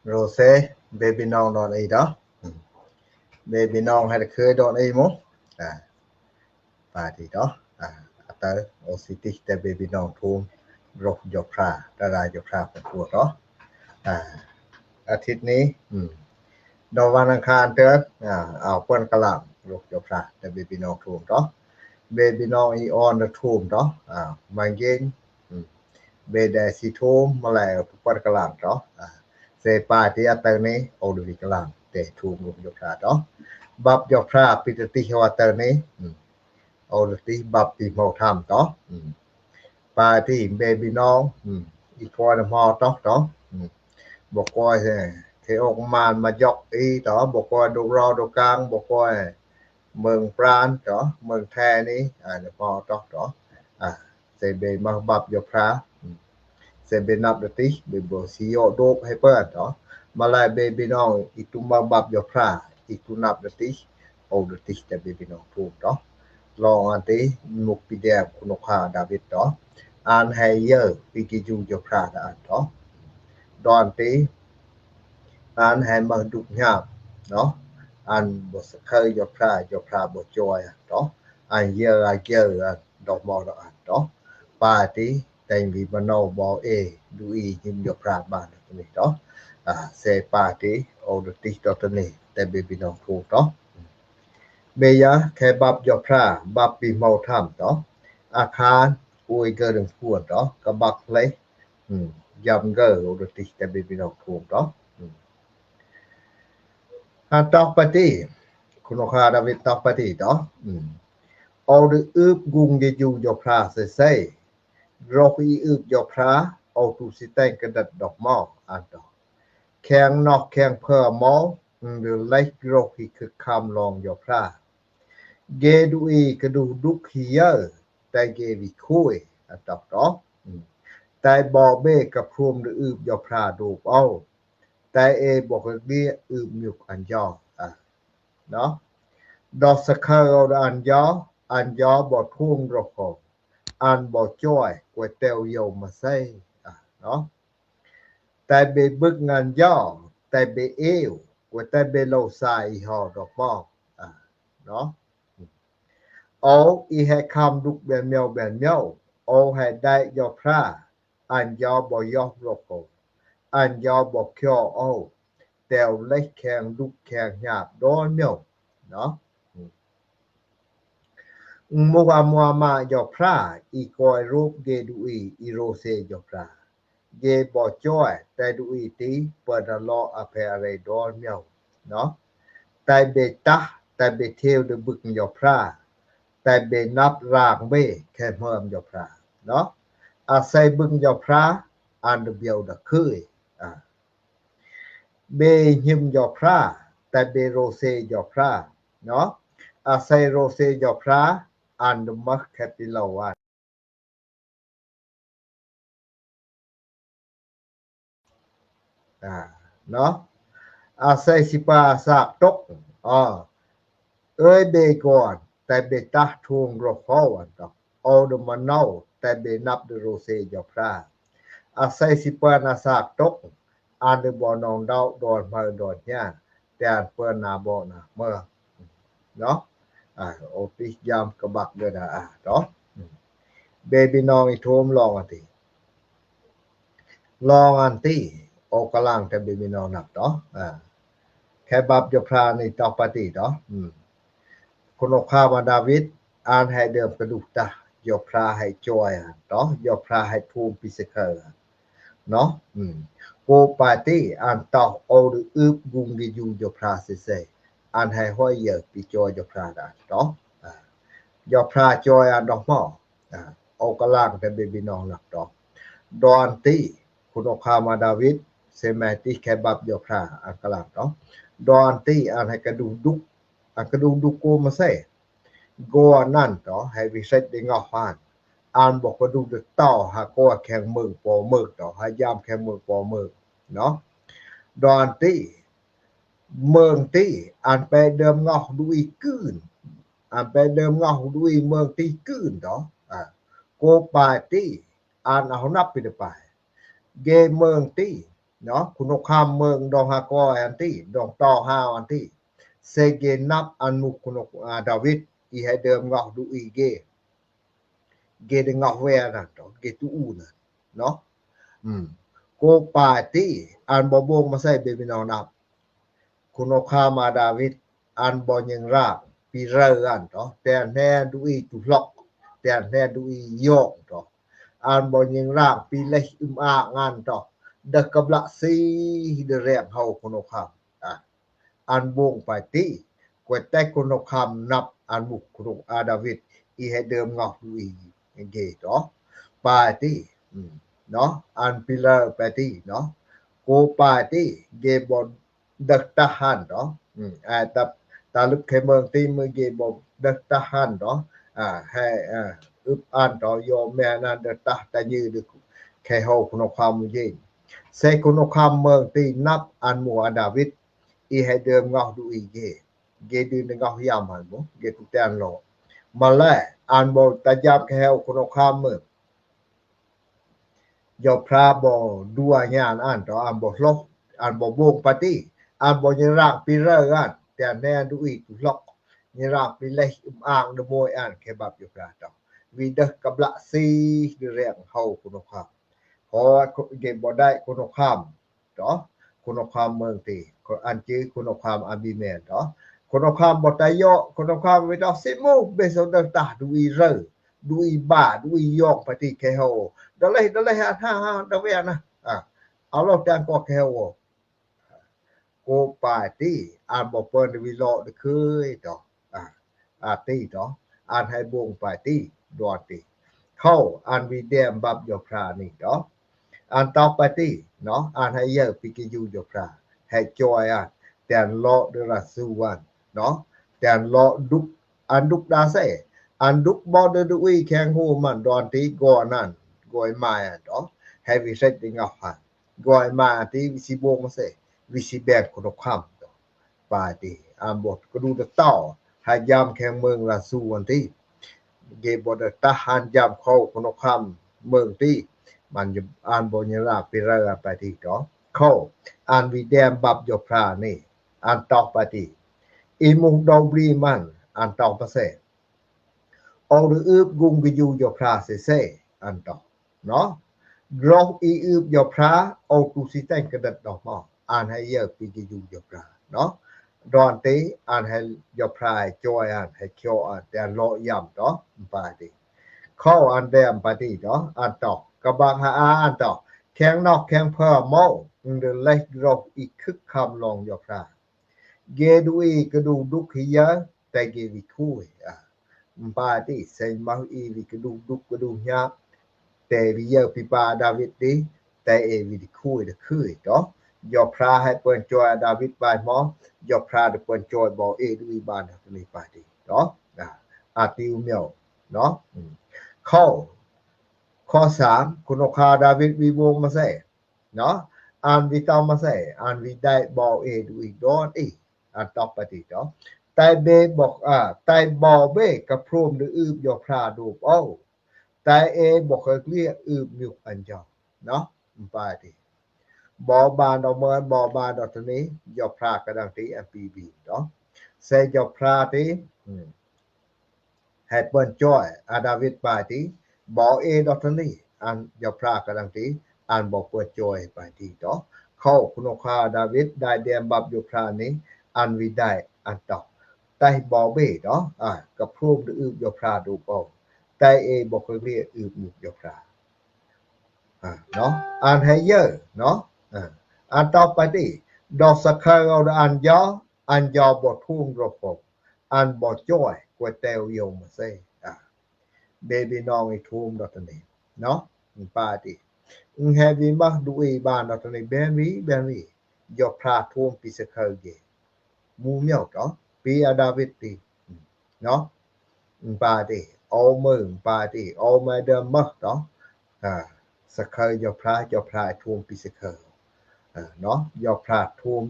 Rose baby nong don ai đó baby nong hay khơi don ai mo pa thì đó tới OCT แต่ baby nong ทุ่มรกยกพระดารายกพระประกวดเนาะอาทิตย์นี้ดอกวันอังคารเตือนเอาเปิ้นกะหล่ำรกยกพระแต่ baby nong ทุ่มเนาะ baby nong i on the ทุ่มเนาะบางเย็นเบดสิทุ่มมาแล้วเปิ้นกะหล่ำเนาะเสปาที่อัตนี้โอดูวิกะหล่ำแต่ทุ่มรกยกพระเนาะบับยกพระปิตติหัวตนี้โอดูติบับปีโมธรรมเนาะปาที่เบบีน้องอีกคนมอตอกเนาะบอกว่าเทอกมานมายกอีเนาะบอกว่าดูรอดูกลางบอกว่าเมืองปราณเนาะเมืองแท้นี้มอตอกเนาะเสเบมาบับยกพระเสเบนับดติเบบ่สิโยโดบให้เปิ้นเนาะมาลายเบบีน้องอีตุมาบับยกพระอีตุนับดติโอดติแต่เบบีน้องถูกเนาะลองอันติมุกปิแดบคุณค่าดาวิดเนาะอ่านให้เยอะปิกิจูยกพระดานเนาะดอนติอ่านให้มาดุกยามเนาะอ่านบ่สเคยยกพระบ่จอยเนาะอ่านเยอะดอกมอดอ่านเนาะปาติแต่งวิบโนบ่เอดูอียิมยกพระบ้านนี่เนาะเซปาติโอดติตตนี่แต่เบบิน้องถูกเนาะเบยะแค่บับยกพระบับปีเมาธรรมเนาะอาคารอวยเกินพวดเนาะกะบักเลยยำเกอโอดติแต่เบบิน้องถูกเนาะตอกปฏิคุณค่าดาวิดตอกปฏิเนาะเอาดึอึบกุงจะอยู่ยกพระเซ่รอกอีอึบยกพระเอาตุสิแต่งกระดัดดอกหม้ออันต่อแข็งนอกแข็งเพื่อหมอหรือไลกรอกอีคือคำลองยกพระเกดูอีกระดูดุกเยอะแต่เกวิคุยอันต่อเนาะแต่บ่เบกับพรมหรืออึบยกพระดูเอาแต่เอบอกเรียอึบยุกอันยอเนาะดอกสะเคออันยอบ่ทุ่งรกอันบ่จ้อยกวยเตวโยมาใส่เนาะแต่เบบึกงานย่อแต่เบเอวกวยแต่เบโลซายหอดอกมอกเนาะเอาอีให้คำดุกแบนเมียวเอาให้ได้ยอพระอันยอบ่ยอกรกอันยอบ่เคียวเอาแต่วเล็กแข็งดุกแข็งหยาบดอนเมียวเนาะมัวมายอพระอีกอยรูปเกดูอีโรเซยอพระเกบ่จ้อยแต่ดูอีติเปิดรออภัยอะไรดอนเมียวเนาะแต่เบตะแต่เบเทวดบึกยอพระแต่เบนับรางเบแค่เพิ่มยอพระเนาะอาศัยบึงยอพระอันเบียวดะคืยเบหิมยอพระแต่เบโรเซยอพระเนาะอาศัยโรเซยอพระอันมักแคปิลาวันเนาะอาศัยสิปาสากตกเอ้ยเบก่อนแต่เบตะทวงรกเขาอันตอกเอาดมันเนาแต่เบนับดโรเซยอพระอาศัยสิปานาสากตกอันบ่นองดาวดอนมาดอนย่าแต่อันเปิ้นนาบ่นะเมื่อเนาะโอปิยามกะบักเด้อนะเนาะเบบีน้องอีโทมลองอันติโอกะลังแต่เบบีน้องนับเนาะแค่บับยกพระนี่ตอกปฏิเนาะคุณอค่าว่าดาวิดอ่านให้เดิมกระดูกตายกพระให้จอยเนาะยกพระให้ภูมิปิสเคอเนาะโกปาติอ่านตอกโอหรืออึบกุงกิยูยกพระเซอันให้ห้อยเยอะปิจอยยกพระดาเนาะยกพระจอยอันดอกหม้อเอากะล่างแต่เบบีน้องหลักดอกดอนติคุณอคามาดาวิดเซแมติแคบับยกพระอันกะล่างเนาะดอนติอันให้กระดูดุกอันกระดูดุกโกมาใส่โกนั่นต่อให้วิเศษได้งอฟานอันบอกกระดูดต่อหาก็แข็งมือปอมือต่อหายามแข็งมือปอมือเนาะดอนติเมืองติอันไปเดิมงอกดูอีกืนอันไปเดิมงอกดูอีเมืองติกืนเนาะโกปาติอันเอานับไปไปเกเมืองติ เนาะคุณคามเมืองดองฮากออันที่ดองต่อฮาอันที่เซเกนับอันมุคุณดาวิดอีให้เดิมงอกดูอีเกde ngọc ve na to ge tu u na no ko pa ti an bo bong ma sai be binong nap kuno kha ma david an bo nyeng ra pi ra an to te ne du i tu lok te ne du i yok to an bo nyeng ra pi le a ngan to de kabla si de rem hau kuno kha an bong pa ti ko te kuno kham nap an muk kuno a david i heเดิมงอกdu i ge to pa ti no an pillar pa ti no ko pa ti ge bon dak tahan to ta lup ke meng ti me ge bon dak tahan to hai up an to yo me na dak ta ta như được ke ho kuno kham ye se kuno kham meng ti nap an mu david i hai เดิมงอกdu i ge du ngอกyam han bo ge tu tan loมาแลอันบ่ตะยับแควคนคามมือยอพระบ่ดัวญาณอันตออันบ่ลกอันบ่บงปฏิอันบ่ยรักปิเรอันแต่แน่ดูอีกลกยรักปิเลอ่างดมวยอันเคบับอยู่พระตอวิดกับละซีดิแรงเฮาคนคามพอเก็บบ่ได้คนคามตอคนคามเมืองติอันจื้อคนคามอาบิแมนตอคนคามบ่ตายอคนคามไว้ดอกสิมูเบสดตาดูอีเรดูอีบาดูอียอกปฏิแคโฮดะเลยหาดะเวนะเอาเราจังก็แคโฮโกปาติอันบ่เปิ้นวิโลดเคยตอติตออันให้บงปาติดอติเข้าอันวิเดมบับยพรานี่ตออันตอปาติเนาะอันให้เยอะปิกิยูยพราให้จอยแต่ลอดราสุวันเนาะแต่ลอดุกอันดุกดาเซอันดุกบ่ได้ดูอีแข็งหูมันดอนที่ก่อนั่นก่อยมาตอให้วิเศษดิงอ่ะก่อยมาที่วิสิบงมาเซวิสิแบกคนคำตอปาติอันบทก็ดูตะต่อให้ยามแข็งเมืองราสุวันที่เกบ่ได้ทหารยามเข้าคนคำเมืองที่มันอันบ่ยราปิราปาติตอเข้าอันวิแดมบับยพรานี่อันตอกปาติอีมุงดอบรีมันอันตอกปะเซเอาหรืออึบกุงกิยูยพราเซอันตอกเนาะกรอกอีอึบยพราเอาตุสิแต่งกระดัดดอกมออันให้เยอะปีกิยูยพราเนาะดอนติอันให้ยพราจอยอันให้เคียวอันแต่ลอย่ำตอปาติเข้าอันแดมปาติเนาะอันตอกกะบังหาอันตอกแข็งนอกแข็งเพิ่มเมาเดเล็กรอกอีกคึกคำลองยพราเกดูอีกระดูดุกหิยะแต่เกวิคุยปาติเซมาอีวิกระดูดุกกระดูญาแต่วิเยปิปาดาวิดดิแต่เอวิดคุยคือตอยอพราให้เปิ้นจอยดาวิดบายหมอยอพราเปิ้นจอยบ่เอดูอีบานนี่ปาติเนาะอาติวเมียวเนาะข้อ3คุณคาดาวิดวิวงมาใส่เนาะอันวิตามาใส่อันวิได้บ่เอดูอีดอนอีอันตอบปฏิตอไตเบบอกไตบ่เบกับพรมหรืออึบยอพราดูเอาไตเอบอกเรียกอึบมิวอันจอเนาะปาติบ่บานเอาเมือนบ่บานดอกนี้ยอพรากระดังติอันปีบีเนาะเซยอพราติให้เปิ้นจอยดาวิดปาติบ่เอดอกนี้อันยอพรากระดังติอันบ่เปิดจอยปาติเนาะเข้าคุณคาดาวิดได้แดมบับยอพรานี้อันวิได้อันตอกไตบ่เบเนาะกับพรมหรืออึบยอพราดูเอาไตเอบ่เคยเรียกอึบยอพราเนาะอันให้เยอะเนาะอันต่อไปดิดอกสักเคเอาอันยอบ่ทุ่งรบอันบ่จ้อยกว่าแตวยงมาเซเบบีน้องอีทุ่มดอกนี้เนาะปาติแฮวีมาดูอีบานดอกนี้แบนวียอพราทุ่มปิสเคเกมูเมียวตอปีอาดาวิดติเนาะปาติเอามือปาติเอามาเดิมมักตอสักเคยอพราทุ่มปิสเคเนาะยอพราทุ่ม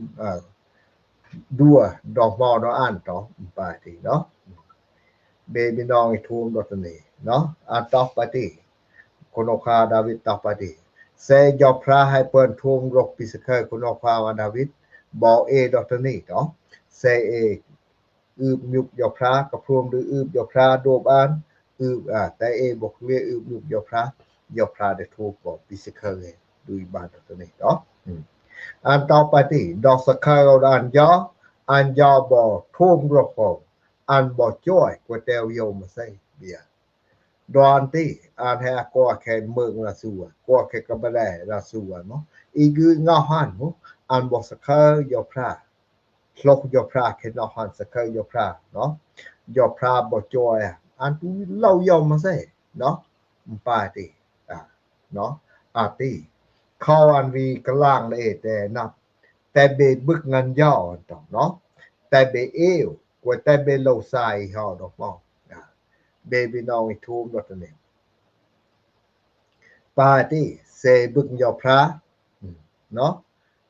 ดัวดอกมอดออันตอปาติเนาะเบบีน้องอีทุ่มดอกนี้เนาะอันตอปาติคนคาดาวิดตอปาติ เซยอพระให้เปิ้นทุ่งรกปิสเคยคุณออกความดาวิดบ่เอดอตนี่เนาะเซเออึบยุกยอพระกระพรมหรืออึบยอพระโดบานอึบแต่เอบกเวอึบยุกยอพระได้ถูกบ่ปิสเคยดุยบาดอตนี่เนาะอันต่อไปที่ดอกสะเคยอันยอบ่ทุ่งรกอันบ่จ้อยกว่าแตวโยมใส่เบียดอนที่อันให้ก็แค่เมืองละสัวก็แค่กระแลละสัวเนาะอีกเงาหันอันบ่สะเคยยอพระลกยอพระแค่เงาหันสะเคยยอพระเนาะยอพระบ่จ้อยอันตู้เล่าโยมมาใส่เนาะปาติเนาะอาติเข้าอันวีกลางเลยแต่นับแต่เบบึกเงินย่อต่อเนาะแต่เบเอวกว่าแต่เบโลไซเฮาดอกมองเบบีน้องอีทูมดอกนี้ปาติเซบึกยอพระเนาะ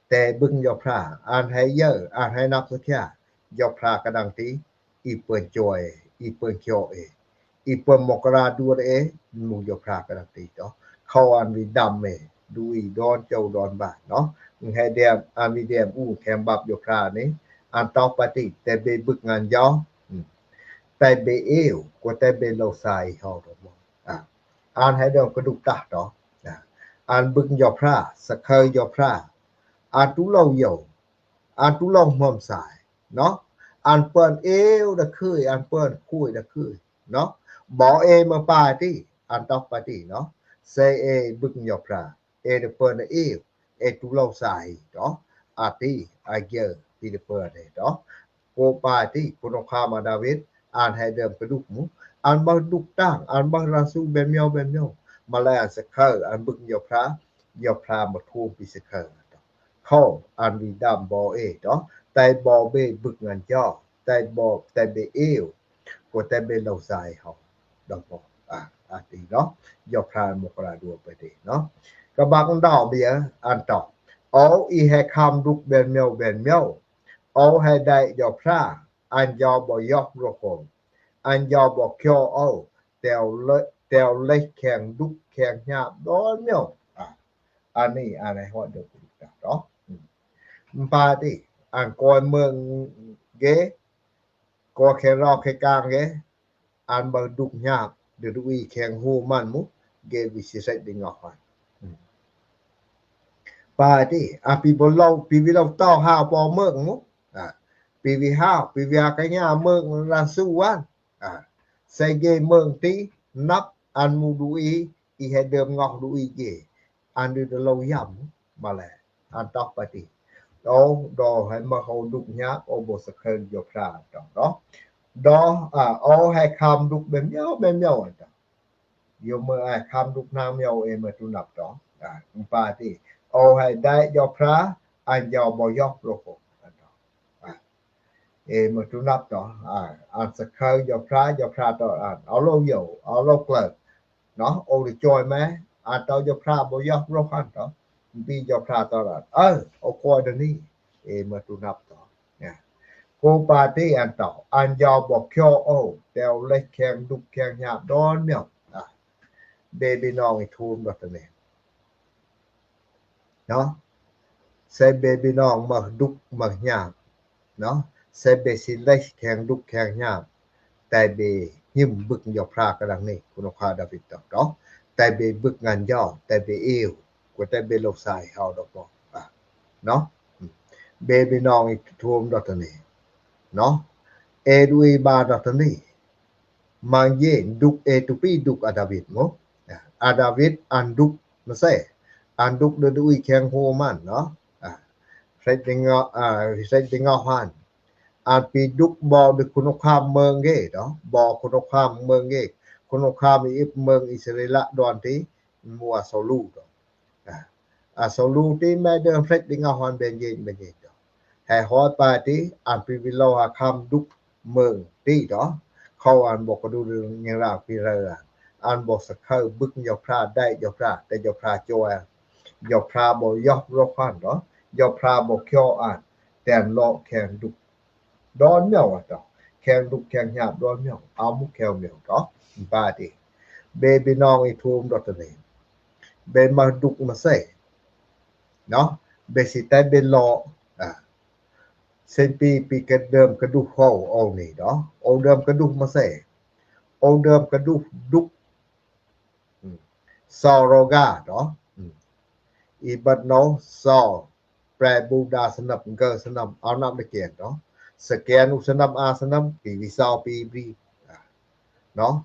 แต่บึกยอพระอ่านให้เยอะอ่านให้นับสักแค่ยอพระกระดังตีอีเปิ้นจอยอีเปิ้นเขียวอีเปิ้นมกราดูเอหมู่ยอพระกระดังตีเนาะเข้าอันวีดำดูอีดอนเจ้าดอนบาเนาะให้เดียมอามีเดียมแคมบับยอพระนี้อันต่อปฏิแต่เบบึกงานย่อแต่เบเอวกว่าแต่เบโลไซเฮาดอกบ่อ่านให้เดิมกระดุกตะเนาะอ่านบึกยอพระสะเคยยอพระอ่านตุเล่าเยาอ่านตุลองหอมสายเนาะอ่านเปิ้นเอวดะคืออ่านเปิ้นคุยดะคือเนาะบ่เอมาปาติอ่านต่อปฏิเนาะเซเอบึกยอพระเอเดเปิ้นเอวเอตุเล่าสายเนาะอาติอาเกอปีเดเปิ้นเนาะโกปาติคุณคามาดาวิดอ่านให้เดิมกระดุกหมูอ่านบ่ดุกตั้งอ่านบ่ราสูแบบเมียวมาแล้วสะเคยอันบึกยอพระมาทูปิสเคยเข้าอันวีดำบ่เอเนาะแต่บ่เบบึกเงินย่อแต่บ่แต่เบเอวก็แต่เบเราสายเฮาดอกบ่อาติเนาะยอพระมกราดูไปดิเนาะกะบักดอกเบียอันต่อเอาอีให้คำดุกเบนเมียวเอาให้ได้ยอพระอันยอบ่ยอกรกงอันยอบ่เขียวเอาแต่เล็กแข็งดุกแข็งหยาบดอนเมียวอันนี้อันไหนฮอดเด้อเนาะปาติอันก่อนเมืองเกก็แค่รอแค่กลางเกอันบ่ดุกหยาบเดือดวีแข็งหูมันมุเกวิสิใส่ดิงออกปาติปีบ่เล่าปีวิเราต้อหาบ่เมืองมุปีวิหาปีวิากะญาเมืองราสุวันใส่เกเมืองตินับอันมูดูอีให้เดิมงอกดูอีเกอันดูเราย่ำมาแลอันตอกปฏิดอให้มาเขาดุกยาโอบ่สะเคินยอพระเนาะดอเอาให้คำดุกแบบเมียวจ้ะอยู่เมื่อคำดุกนางเมียวเอมาตุนับดอปาติเอาให้ได้ยอพระอันยอบ่ยอกโลกมาตุนับต่ออันสะเคยยอพระต่อเอาโลเยาเอาโลเกลเนาะโอริจอยไหมอันต่อยอพระบ่ยอกโลกันต่อปียอพระต่อเอาคอยเดนี้มาตุนับต่อเนี่ยโกปาติอันต่ออันยอบ่เขียวเอาแต่เล็กแข็งดุกแข็งหยาบดอนเมียวเบบีน้องอีทูมดอกนี้เนาะใส่เบบีน้องมาดุกมาหยาบเนาะใส่เบสิเล็กแข็งดุกแข็งหยาบแต่เบยิ้มบึกยอพระกำลังนี่คุณคาดาวิดดอกเนาะแต่เบบึกงานย่อแต่เบเอวกว่าแต่เบโลกสายเฮาดอกบ่เนาะเบบีน้องอีทูมดอกนี้เนาะเอดูอีบาดอกนี้มังเยดุกเอตุปีดุกอาดาวิดโมอาดาวิดอันดุกมาใส่อันดุกดูอีแข็งโหมันเนาะใส่ติงอหันอันปีดุกบ่ดึกคุณความเมืองเกเนาะบ่คุณความเมืองเกคุณความอีเมืองอิสราเอลดอนที่มัวโซลูโซลูที่แม่เดิมเฟดติงอหันเบนเยให้ฮอดปาติอันปีวิโลหาคำดุกเมืองที่เนาะเขาอันบอกดูเรื่องยังราวปีเรืออันบอกสะเคยบึกยอพระได้ยอพระแต่ยอพระจอยยอพระบ่ยอกรคันเนาะยอพระบ่เขียวแต่เลาะแข็งดุกดอนเมียวต่อแข็งดุกแข็งหยาบดอนเมียวเอามุกแข็งเมียวเนาะปาติเบบีน้องอีทูมดอกนี้ ben marduk mase no besite bello sen pi kedem keduh ho o ni do o dem keduh mase o dem keduh duk soroga do ibat no so แปรบูดาสนับเกสนับเอานับไปเกียนเนาะสแกนอุสนับอาสนับปีวิซาปีบรีเนาะ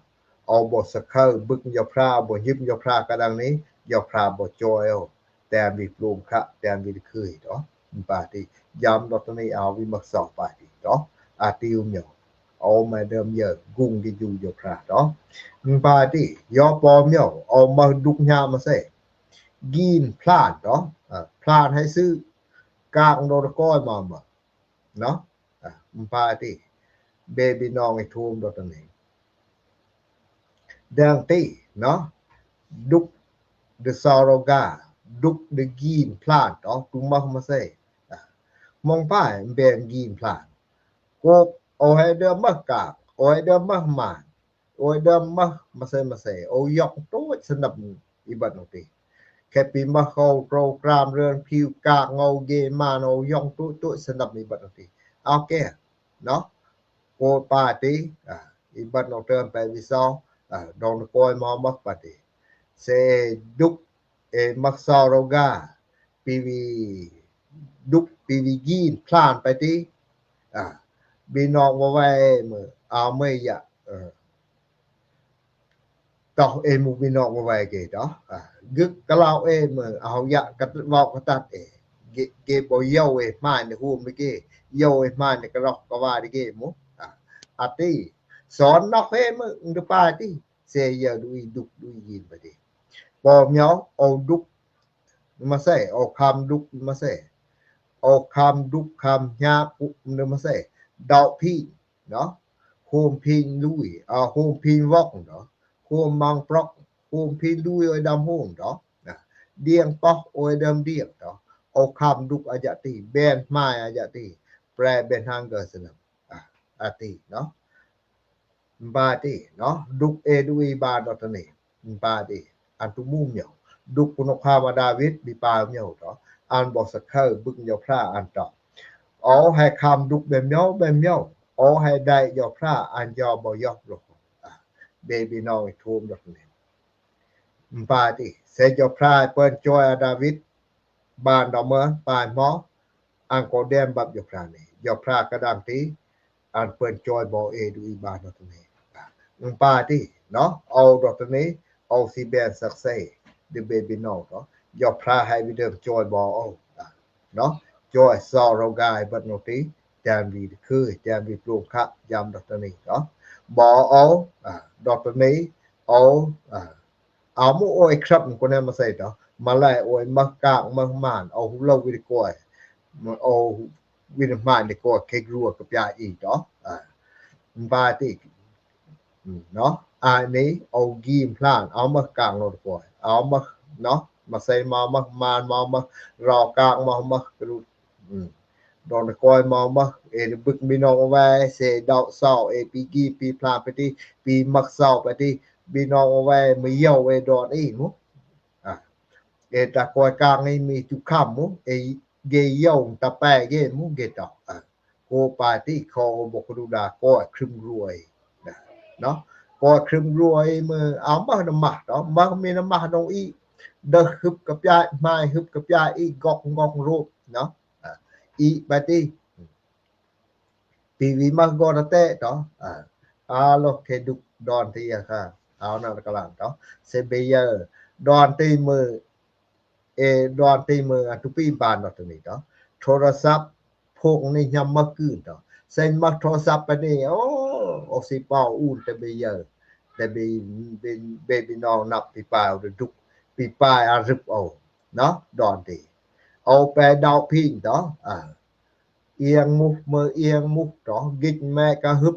เอาบ่สะเคอบึกยาพราบ่ยิบยาพรากระดังนี้ยาพราบ่จอยแต่มีปลูมคะแต่มีคืยเนาะปาติยามดอกนี้เอาวิมักสอบปาติเนาะอาติวเมียวเอามาเดิมเยอะกุ้งที่อยู่ยาพราเนาะปาติยอปอเมียวเอามาดุกยามาเสกินพลาดเนาะพลาดให้ซื้อกางโดนก้อยมาเนาะปาติเบบีน้องไอ้ทูมดอกนี้ดังตีเนาะดุกเดซาโรกาดุกเดกีนพลาดเนาะกุมมาเซมองป้ายเบนกีนพลาดโกโอให้เดิมมากาโอให้เดิมมากมาโอให้เดิมมาเซโอยกโตสนับอีบัดนตีแค่ปีมาเข้าโปรแกรมเรื่องผิวกากเงาเกมาโนยองตุสนับอีบัดนตีเอาแก่เนาะโกปาติอีบัดนเติมไปวิซอdon koi ma mak pati se duk maksaroga pivi duk pivi gin plan pati binong wawai me ameya toh mu binong wawai ke toh guk kalau me ahya kat wak katat ge bo yo mai ne hu me ke yo mai ne krok ka wa de ke mu ati sòn nó phê mà được ba tí xe giờ đuôi đục đuôi gì vậy đi bò nhau ô đục mà sẽ ô kham đục mà sẽ ô kham đục kham nhá cũng mà sẽ đạo phi đó hôm pin đuôi hôm pin vóc đó hôm mang prok hôm pin đuôi ở đam hôm đó điên pok ở đam điên đó ô kham đục ở dạ tí ben mai ở dạ tí pre ben hanger sân tí đóบาติเนาะดุกดุยบาดอตนี่บาติอันตุมุมเหยวดุกปุนคามาดาวิดบิปาเหยวตออันบ่สะเคอบึกยอพระอันตอเอาให้คำดุกแบบเหยวเอาให้ได้ยอพระอันยอบ่ยอลงเบบีน้อยทูมดอกนี่บาติเสยอพระเปิ้นจอยดาวิดบ้านดอเมืองปานหมออันก็แดมบับยอพระนี่ยอพระกระดังตีอันเปิ้นจอยบ่ดุยบาดอตนี่ปาติเนาะเอาดอกนี้เอาสิแบนสักเซดิเบบีน้องเนาะยอพระให้วิเดิมจอยบ่เอาเนาะจอยซอเรากายบัดนติแจมวีคือแจมวีปลูกคะยามดอกนี้เนาะบ่เอาดอกนี้เอามูโอยครับคนนั้นมาใส่เนาะมาไล่โอยมากางมามานเอาหูเราวิดกอยเอาวิดมานนี่ก็เค็กรัวกับยาอีกเนาะปาติเนาะอันนี้เอากีมพลานเอามากางรถก่อนเอามาเนาะมาใส่มามารอกางมากรุดอนกอยมาบึกมีน้องไว้เสดอกเศร้าปีกีปีพลานไปที่ปีมักเศร้าไปที่มีน้องไว้มีเหี่ยวดอนอีมุตะกอยกางนี่มีทุกคำมุเกเหี่ยวตะแปเกมุเกตอกโกปาติคอบกดูดาก็ครึมรวยเนาะก็ครึมรวยมือเอามาน้ำหมักเนาะมามีน้ำหมักน้องอีเดฮึบกับยาไม้ฮึบกับยาอีกอกรูปเนาะอีบาติปีวิมากอเตเนาะโลเคดุดอนที่ค่ะเอานั่นกลางเนาะเซเบเยอร์ดอนตีมือดอนตีมือทุปีบานตรงนี้เนาะโทรศัพท์พวกนี้ยำมาคืนเนาะเซ็นมาโทรศัพท์ไปนี่โอสิเป้าอูนแต่เบเยอร์แต่เบบีน้องนับปีปลายดุกปีปลายอารึบเอาเนาะดอนตีเอาไปดาวพิงเนาะเอียงมุกมือเอียงมุกเนาะกินแม่ก็ฮึบ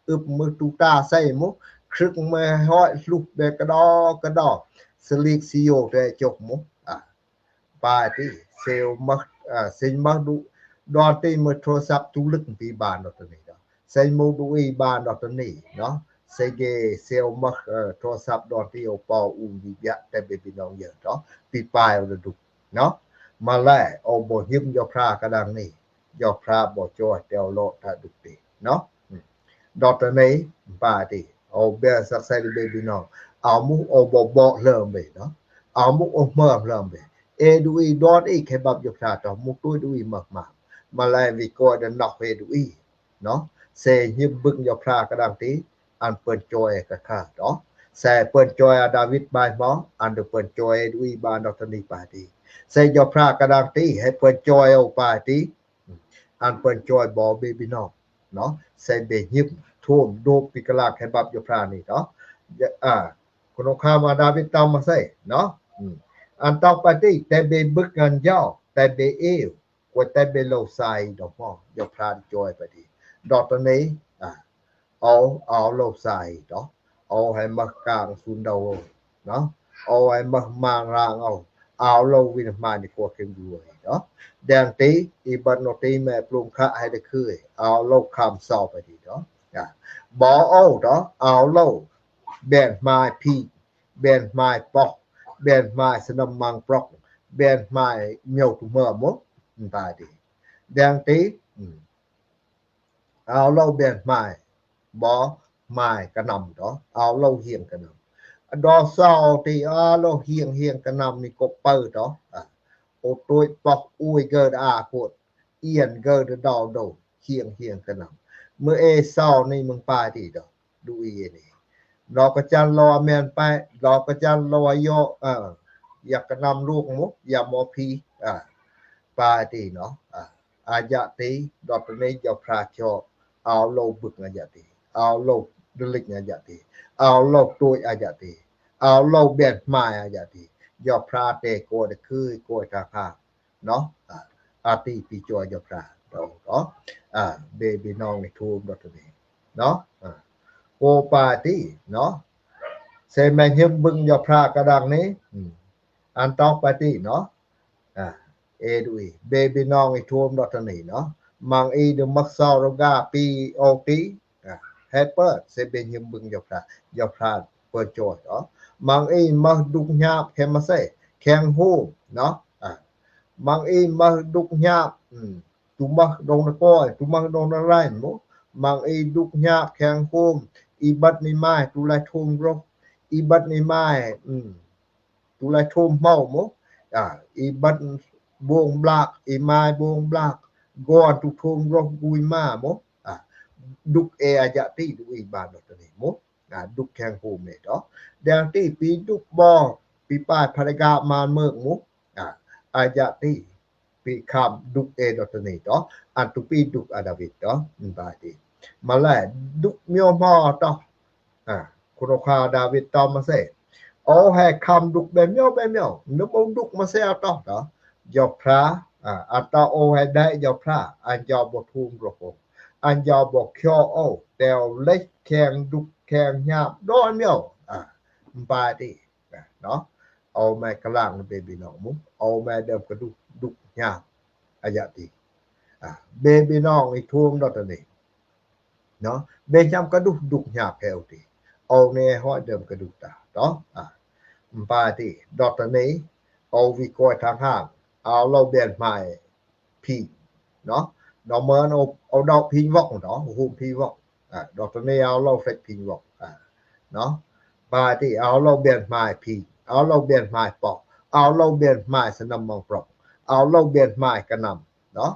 อึบมือตูตาใส่มุกครึกมือห้อยลูกเบกระดอสลิกซิโยแต่จกมุกปาที่เซลมักสินมักดูดอนตีมือโทรศัพท์ทุลึกปีบานดอกนี้เนาะใส่โมดูอีบานดอกนี้เนาะ សេគេសេវមកโทรศัพท์ดอนที่เอาปออูวิยะแต่เบบีน้องเยอะเนาะปีปลายระดุเนาะมาแลเอาบ่หิมยอพรากระดังนี่ยอพราบ่จ้อยเตวโลทะดุติเนาะดอตนี้ปาติเอาเบสักใส่เบบีน้องเอามุเอาบ่เริ่มไปเนาะเอามุเอาเมื่อเริ่มไปเอดูอีดอนอีแค่บับยอพราตอมุตุ้ยดูอีมากๆมาแลวิโกดนอกเฮดูอีเนาะเซหิมบึงยอพรากระดังติอันเปิ้นจอยกะค่ะเนาะแซ่เปิ้นจอยดาวิดบายหมออันเปิ้นจอยดุยบานดอกตนีปาติแซ่ยอพรากระดังติให้เปิ้นจอยเอาปาติอันเปิ้นจอยบ่เบบีน้องเนาะแซ่เบหิบท่วมโดปิกลาแค่บับยอพรานี่เนาะคุณข้ามาดาวิดตามมาใส่เนาะอันต่อไปติแต่เบบึกกันยาวแต่เบเอวกว่าแต่เบโลไซดอกหมอยอพราจอยปาติดอกตนี้เอาโลกใส่เนาะเอาให้มากลางซุนดาวเนาะเอาให้มารางเอาโลวินมานี่กว่าเข็มด้วยเนาะแดงตีอีบันโนตีแม่ปรุงคะให้ได้คือเอาโลกคำสอบไปดีเนาะบ่เอาเนาะเอาโลแบนไม้พี่แบนไม้ปอกแบนไม้สนมังปอกแบนไม้เมียวตุเมื่อมดตายดีแดงตีเอาโลแบนไม้บ่ไม้กระนำเนาะเอาเราเฮียงกระนำดอซอที่เราเฮียงกระนำนี่ก็เปิดเนาะโอตัวปอกอุ้ยเกิดโคตรเอียนเกิดดาวโดเฮียงกระนำเมื่อซอนี่มึงปาที่ดอกดูอีนี่ดอกกระจันรอแม่นไปดอกกระจันรอยอยากกระนำลูกมุอย่าหมอพีปาที่เนาะอาญะติดอกนี้จะพระชอบเอาโลบึกอาญะติเอาโลกดลิกอาญะติเอาโลกตัวอาญะติเอาโลกเบียดมาอาญะติยอพระเตโกดคือโกยทาคาเนาะอาติปิจอยยอพระเนาะเบบีน้องในทูมดอกนี้เนาะโอปาติเนาะเซแมงหิมบึงยอพระกระดังนี้อันตอกปาติเนาะเอดูอีเบบีน้องในทูมดอกนี้เนาะมังอีเดมักซอรกาปีโอติเฮเปอร์เซเบนยิมบึงยอพระเปิดโจทย์เนาะมังอีมาดุกญาบแคมาเซแข็งหูเนาะมังอีมาดุกญาบตุมักดงนะก้อยตุมักดงนะไรหมมังอีดุกญาบแข็งหูอีบัดนี่ไม้ตุลาทุ่มรกอีบัดนี่ไม้ตุลาทุ่มเมาหมอีบัดบวงบลากอีไม้บวงบลากกอนทุกทงรบกุยมาหมดุกอาญะติดุอีบานดอกนี้หมดุกแข็งโฮมเมดแดงติปีดุกบ่ปีปาดภรกามาเมือกหมอาญะติปีคำดุกดอกนี้อันตุปีดุกอาดาวิดบาติมาแลดุกเมียวมอคุณคาดาวิดตอมาเซเอาให้คำดุกแบบเมียวนึกเอาดุกมาเซเอายอพระอัตตาโอให้ได้ยอพระอันยอบ่ทุ่มรบอันยอบ่เคียวเอาแต่เล็กแข็งดุกแข็งหยาบดอนเมียวบาติเนาะเอาแม่กลางเบบีน้องมุเอาแม่เดิมกระดุกหยาบอาญะติเบบีน้องอีทุ่มดอกนี้เนาะเบจำกระดุกหยาบแค่ติเอาแน่ฮอดเดิมกระดุกตาเนาะบาติดอกนี้เอาวิกอยทางห้างเอาเราเบียนใหม่พี่เนาะดอกเมินเอาดอกพิงวอกเนาะหุ่มพิงวอกดอกตัวนี้เอาเราเฟกพิงวอกเนาะบาที่เอาเราเบียนใหม่พี่เอาเราเบียนใหม่ปอกเอาเราเบียนใหม่สนมมังปรอกเอาเราเบียนใหม่กระนำเนาะ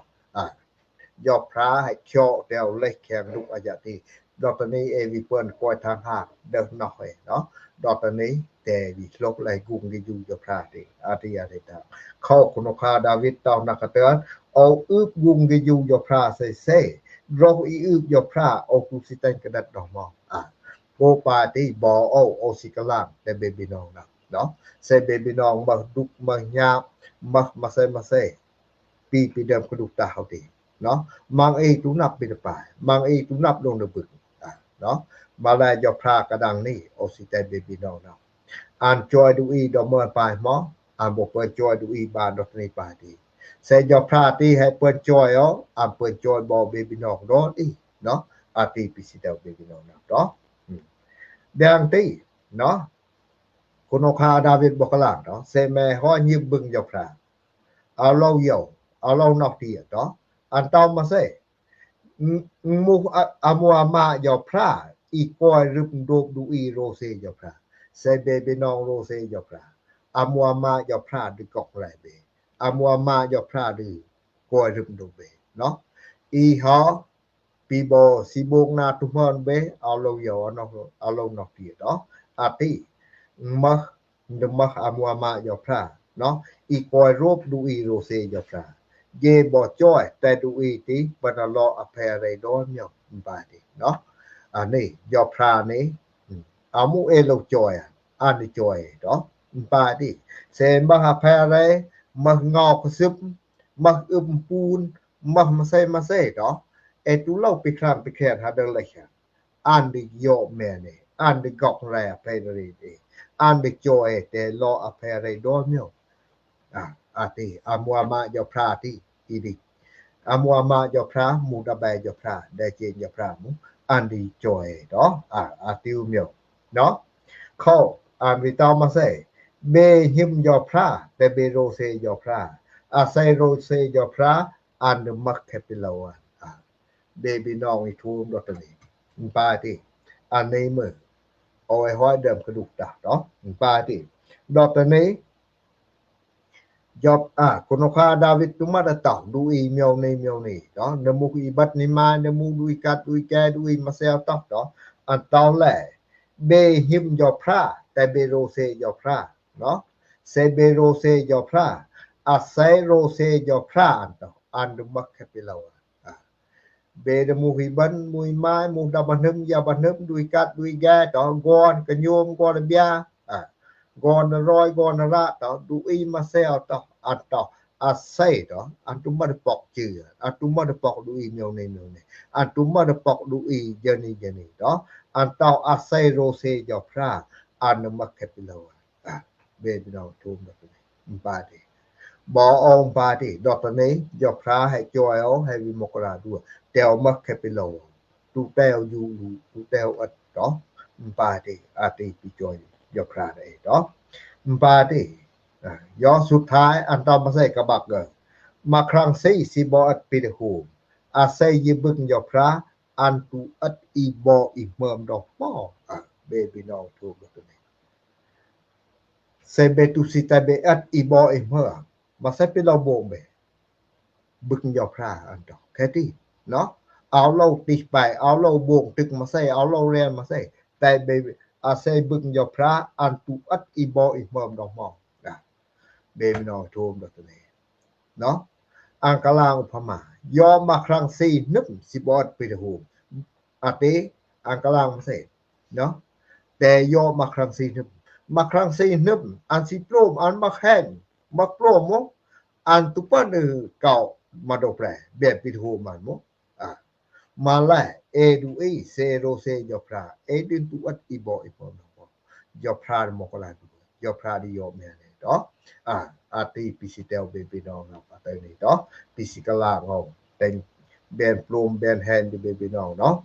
ยอพระให้เคียวเดวเล็กแข็งดุกอาญะติดอกตัวนี้เอวิเปิ้นกอยทางหากเดินหน่อยเนาะดอกตัวนี้แต่วิลกไหลกุงที่อยู่ยอพระติอาทิอาทิตาเข้าคุณคาดาวิดตามนักเตือนเอาอึบยุงที่อยู่ยอพระใส่เซรออีอึบยอพระเอากุสิตันกระดัดดอกมอโกปาติบ่เอาสิกะลางแต่เบบีน้องนะเนาะเซเบบีน้องมาดุกมาหยาบมาเซปีเดิมกระดุกตาเฮาติเนาะมังตุนับปิดปายมังตุนับลงในบึกเนาะมาแลยอพระกระดังนี่เอาสิแต่เบบีน้องนะอันจอยดูอีดอมเมอร์ปายหมออันบ่เปิดจอยดูอีบานดอกนี้ปาติเซยอพระที่ให้เปิดจอยอันเปิดจอยบ่เบบีน้องดอนอีเนาะอาติปิสิเดเบบีน้องนะเนาะ แดงตีเนาะคุณคาดาวิดบอกกะลางเนาะเซแม่ฮ้อยิบบึงยอพระเอาเราเหี่ยวเอาเรานอกที่เนาะอันตอมมาเซมูอามัวมายอพระอีกอยรึมโดบดูอีโรเซยอพระเซเบเบนองโรเซยอพระอามัวมายอพระดึกอกไรเบอามัวมายอพระดึกอยรึมโดเบเนาะอีฮอปีโบสิบงนาทุมอนเบเอาเราเหี่ยวเนาะเอาเรานอกที่เนาะอาติมะนมะอามัวมายอพระเนาะอีกอยรูปดูอีโรเซยอพระเยบ่จ้อยแต่ดูอีติบรรลออภัยไรดอนยอบาดิเนาะอันนี้ยอพระนี้อามุเอโลจอยอันนี้จอยเนาะบาดิเซมะอภัยไรมะงอกซึบมะอึมปูนมะมาเซเนาะเอตุเล่าไปครามไปแค่หาเดลเลยอันนี้ยอแม่นี่อันนี้กอกแรไปเลยดิอันนี้จอยแต่รออภัยไรดอนยอาติอามัวมายอพระติอีดิอามัวมายอพระมูดาบายยอพระได้เจนยอพระมุอันดีจอยเนาะอาติวเมียวเนาะเข้าอันวิตามาเซเบหิมยอพระแต่เบโรเซยอพระอาไซโรเซยอพระอันมักแคปิโลเบบีน้องอีทูมดอตนี้ปาติอันนี้มือเอาไว้ห้อยเดิมกระดูกตาเนาะปาติดอตนี้ยอบคุณคาดาวิดตุมาตะดูอีเมียวนี่เนาะนมุกอีบัดนิมานมุดูอีกัดดูอีแกดูอีมาเซลตอกเนาะอันตอแลเบหิมยอพระแต่เบโรเซยอพระเนาะเซเบโรเซยอพระอาไซโรเซยอพระอันตออันมักแคปิโลเบดมุฮิบันมุยไม้มุดาบันนึมยาบันนึมดูอีกัดดูอีแกตอกอนกะโยมกอนเบียกอนรอยกอนระตอดูอีมาเซลตออันตออาไซตออันตุมาดปอกจืออันตุมาดปอกดูอีเมียวนี่อันตุมาดปอกดูอีเจนี่ตออันตออาไซโรเซยอพระอันมักแคปิโลเบบินอทูมดอกนี้บาดิบ่องบาดิดอกนี้ยอพระให้จอยเอาให้วิมกราด้วยแต่มักแคปิโลตูแตวอยู่ตูแตวอัดตอบาดิอาติปิจอยยอพระได้ตอบาดิยอสุดท้ายอันตอมาใส่กระบักเกมาครั้งซี่สิบ่อัดปิดหูอาศัยยิบึงยอพระอันตุอัดอีบ่อีเมิมดอกป้อเบบินอทูบตัวนี้เซเบตุสิตาเบอัดอีบ่อีเมิมมาใส่เป็นเราโบงเบบึงยอพระอันดอกแค่ที่เนาะเอาเราติไปเอาเราโบงตึกมาใส่เอาเราเรียนมาใส่แต่เบอาศัยบึงยอพระอันตุอัดอีบ่อีเมิมดอกมอเบบินอทูมดอกนี้เนาะอังกลางอุปมายอมมาครั้ง4นึบสิบอดปิดหูอาติอังกลางมาเสเนาะแต่ยอมมาครั้ง4นึบมาครั้ง4นึบอันสิโปรมอันมาแค้นมาโปรมอันตุปะนึเก่ามาดอกแปรแบบปิดหูมันมมาแลเอดูอีเซโรเซยอพระเอดินตุอัดอีบ่อีพอยอพระมกลาดูยอพระดิยอแม่เนาะอาติปิสิเตลเบบินองครับอาตินี่เนาะปิสิกะลาเฮาเป็นแบนปลูมแบนแฮนดิเบบินองเนาะ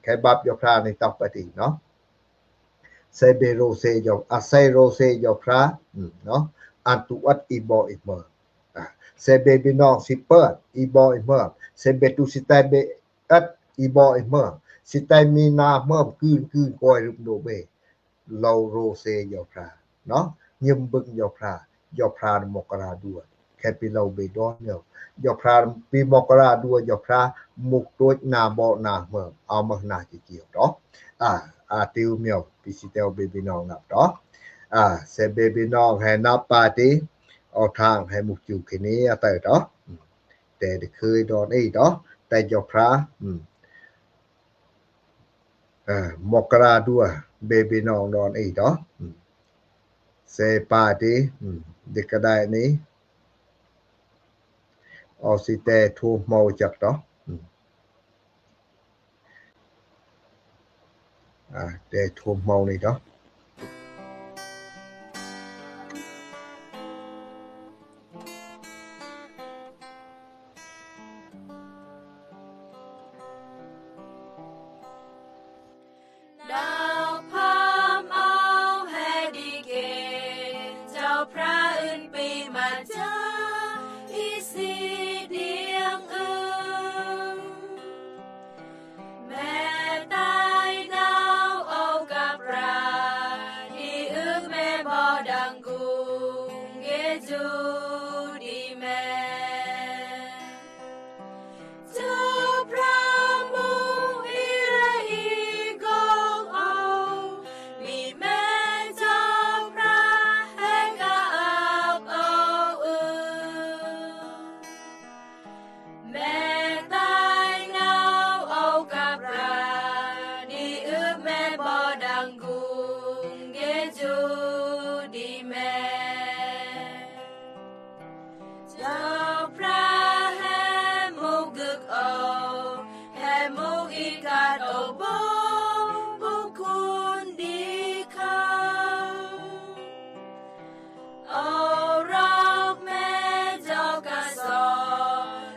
แค่บับยอพระในตับปฏิเนาะเซเบโรเซยออาไซโรเซยอพระเนาะอันตุอัดอีบออีเมเซเบบินองสิเปิดอีบออีเมเซเบตุสิตาเบอัดอีบออีเมสิตามีนาเมิมคืนกอยรุมโดเบลาโรเซยอพระเนาะยิมบึงยอพระมกราด้วยแค่ปีเราเบดอนเนี่ยยอพระปีมกราด้วยยอพระมุกตัวนาบ่นาเมื่อเอามานาเกี่ยวเนาะติวเมียวปิสิเตลเบบินองนับเนาะเซเบบินองให้นับปาติเอาทางให้มุกอยู่คืนนี้เตอเนาะแต่เคยดอนอีเนาะแต่ยอพระมกราด้วยเบบินองดอนอีเนาะเซปาติดิกระได้นี้ออสิเตทูเมาจักเนาะเตทูเมานี่เนาะดาวพา dangung geju di me Pramu ira igong au mi me pra hega up au me tai nau au kapra di me bo dangung geju di me pra hemu guk au hemu ikat au bo bukun di kau au rok me jau ka so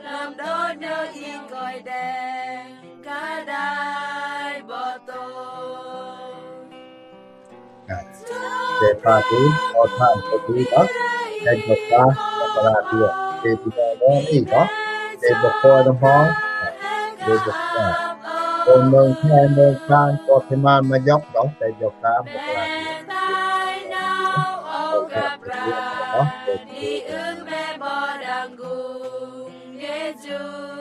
lam do do in koi deng ka dai bo to เดพาตูออทานปฏิบัติในบทบาทปราเดียเดบิดาดอนอีกเดบคอยห้องเดบคอยคนเมืองแค่เมืองการก็ที่มามายกดอกแต่ยกตามปราเดียเอาครับเนาะ di me bo dangung geju